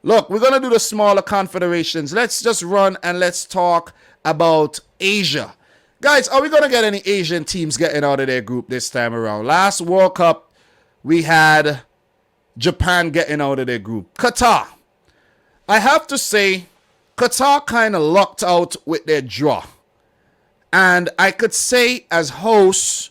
Look, we're going to do the smaller confederations. Let's just run and let's talk about Asia. Guys, are we going to get any Asian teams getting out of their group this time around? Last World Cup, we had Japan getting out of their group. Qatar. I have to say, Qatar kind of lucked out with their draw. And I could say as hosts,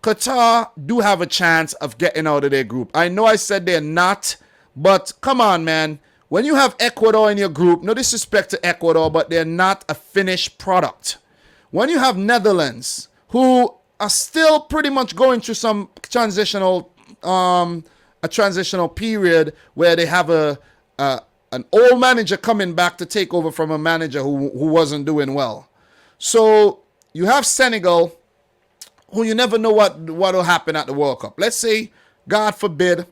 Qatar do have a chance of getting out of their group. I know I said they're not, but come on, man. When you have Ecuador in your group, no disrespect to Ecuador, but they're not a finished product. When you have Netherlands, who are still pretty much going through some transitional period where they have an old manager coming back to take over from a manager who wasn't doing well. So you have Senegal, who you never know what will happen at the World Cup. Let's say, God forbid,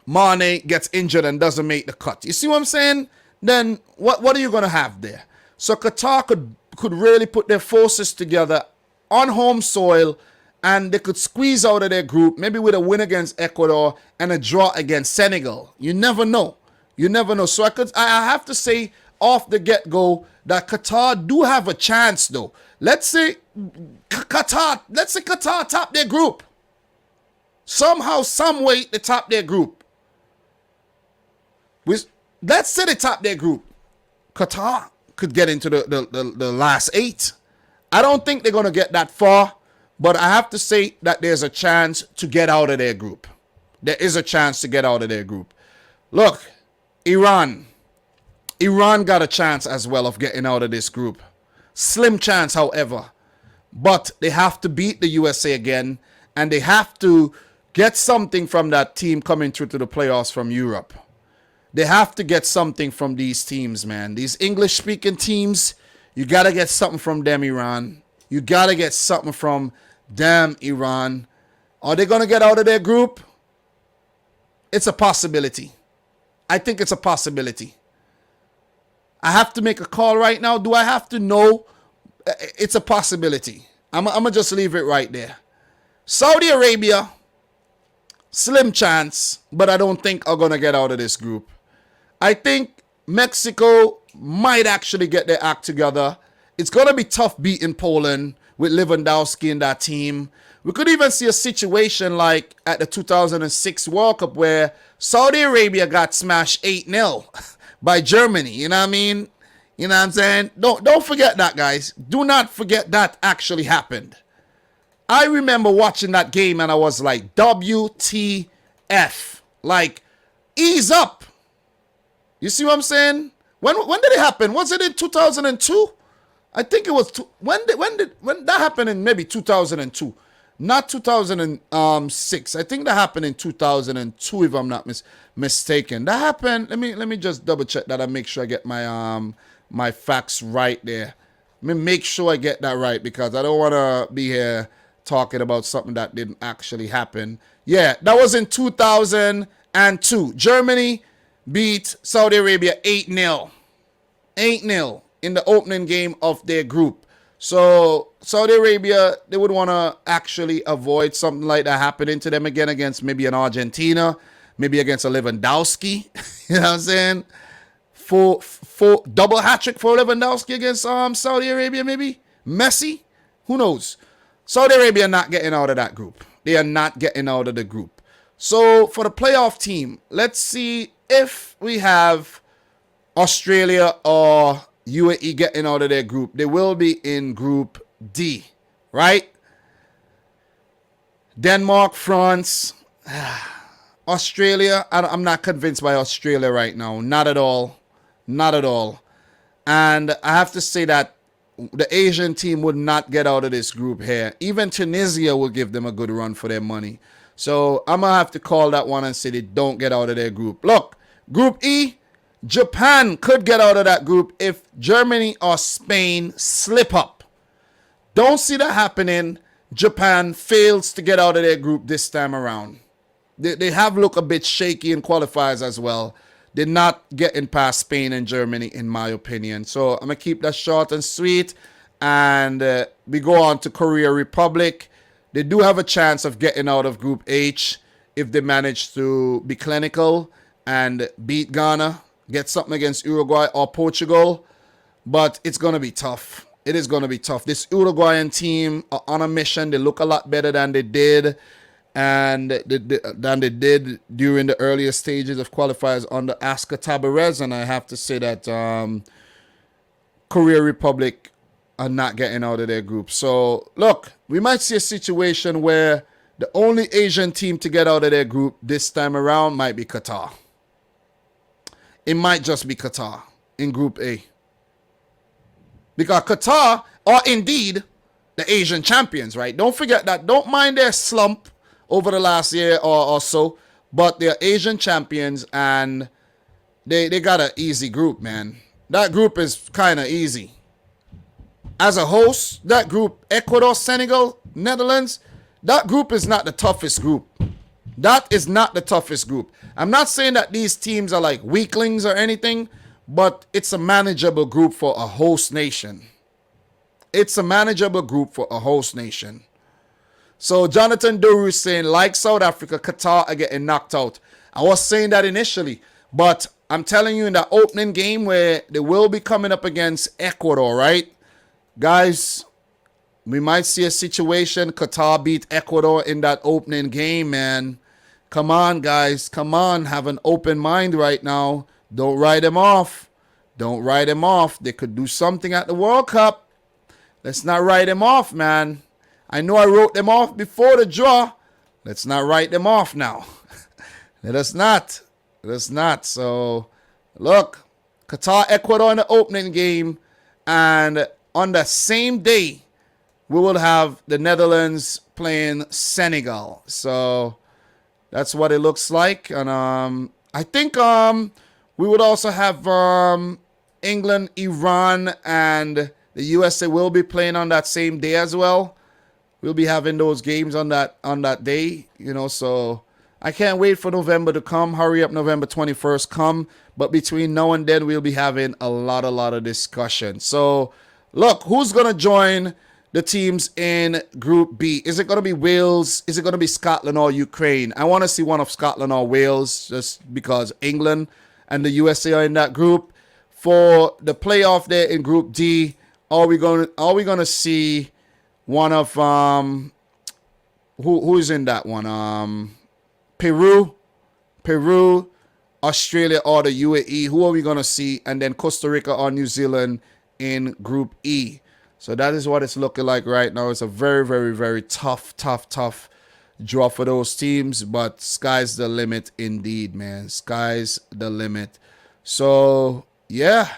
Mane gets injured and doesn't make the cut. You see what I'm saying? Then what are you going to have there? So Qatar could really put their forces together on home soil, and they could squeeze out of their group, maybe with a win against Ecuador and a draw against Senegal. You never know. You never know. So I have to say off the get-go that Qatar do have a chance, though. Let's say Qatar top their group. Somehow, some way, they top their group. Let's say they top their group. Qatar could get into the last 8. I don't think they're going to get that far, but I have to say that there's a chance to get out of their group. There is a chance to get out of their group. Look, Iran got a chance as well of getting out of this group. Slim chance, however. But they have to beat the USA again, and they have to get something from that team coming through to the playoffs from Europe. They have to get something from these teams, man. These English-speaking teams, you got to get something from them, Iran. You got to get something from them, Iran. Are they going to get out of their group? It's a possibility. I think it's a possibility. I have to make a call right now. Do I have to know? It's a possibility. I'm going to just leave it right there. Saudi Arabia, slim chance, but I don't think are going to get out of this group. I think Mexico might actually get their act together. It's going to be tough beating Poland with Lewandowski in that team. We could even see a situation like at the 2006 World Cup where Saudi Arabia got smashed 8-0 by Germany. You know what I mean? You know what I'm saying? Don't forget that, guys. Do not forget that actually happened. I remember watching that game and I was like, WTF. Like, ease up. You see what I'm saying? When did it happen? Was it in 2002? I think it was. When that happened in maybe 2002, not 2006. I think that happened in 2002, if I'm not mistaken. That happened. Let me just double check that and make sure I get my my facts right there. Let me make sure I get that right because I don't want to be here talking about something that didn't actually happen. Yeah, that was in 2002. Germany beat Saudi Arabia 8-0. 8-0 in the opening game of their group. So Saudi Arabia, they would want to actually avoid something like that happening to them again against maybe an Argentina, maybe against a Lewandowski. You know what I'm saying? For double hat-trick for Lewandowski against Saudi Arabia, maybe? Messi? Who knows? Saudi Arabia not getting out of that group. They are not getting out of the group. So for the playoff team, let's see if we have Australia or UAE getting out of their group. They will be in Group D, right? Denmark, France, Australia. I'm not convinced by Australia right now. Not at all. Not at all. And I have to say that the Asian team would not get out of this group here. Even Tunisia will give them a good run for their money. So I'm going to have to call that one and say they don't get out of their group. Look, Group E, Japan could get out of that group if Germany or Spain slip up. Don't see that happening. Japan fails to get out of their group this time around. They have looked a bit shaky in qualifiers as well. They're not getting past Spain and Germany, in my opinion. So I'm going to keep that short and sweet. And we go on to Korea Republic. They do have a chance of getting out of Group H if they manage to be clinical and beat Ghana. get something against Uruguay or Portugal, but it's going to be tough. It is going to be tough. This Uruguayan team are on a mission. They look a lot better than they did during the earlier stages of qualifiers under Oscar Tabarez, and I have to say that Korea Republic are not getting out of their group. So, look, we might see a situation where the only Asian team to get out of their group this time around might be Qatar. It might just be Qatar in Group A. Because Qatar are indeed the Asian champions, right? Don't forget that. Don't mind their slump over the last year or so, but they're Asian champions, and they got an easy group, man. That group is kind of easy. As a host, that group, Ecuador, Senegal, Netherlands, that group is not the toughest group. That is not the toughest group. I'm not saying that these teams are like weaklings or anything, but it's a manageable group for a host nation. It's a manageable group for a host nation. So Jonathan Doru is saying, like South Africa, Qatar are getting knocked out. I was saying that initially, but I'm telling you, in the opening game where they will be coming up against Ecuador, right? Guys, we might see a situation. Qatar beat Ecuador in that opening game, man. Come on, guys. Come on. Have an open mind right now. Don't write them off. Don't write them off. They could do something at the World Cup. Let's not write them off, man. I know I wrote them off before the draw. Let's not write them off now. Let us not. Let us not. So, look. Qatar, Ecuador in the opening game. And on the same day, we will have the Netherlands playing Senegal. So that's what it looks like. And I think we would also have England, Iran, and the USA will be playing on that same day as well. We'll be having those games on that day, you know. So I can't wait for November to come. Hurry up, November 21st come. But between now and then, we'll be having a lot of discussion. So look, who's going to join the teams in Group B? Is it going to be Wales? Is it going to be Scotland or Ukraine? I want to see one of Scotland or Wales, just because England and the USA are in that group. For the playoff there in Group D, are we going to see one of who's in that one? Peru, Australia, or the UAE? Who are we going to see? And then Costa Rica or New Zealand in Group E. So that is what it's looking like right now. It's a very, very, very tough draw for those teams. But sky's the limit indeed, man. Sky's the limit. So, yeah.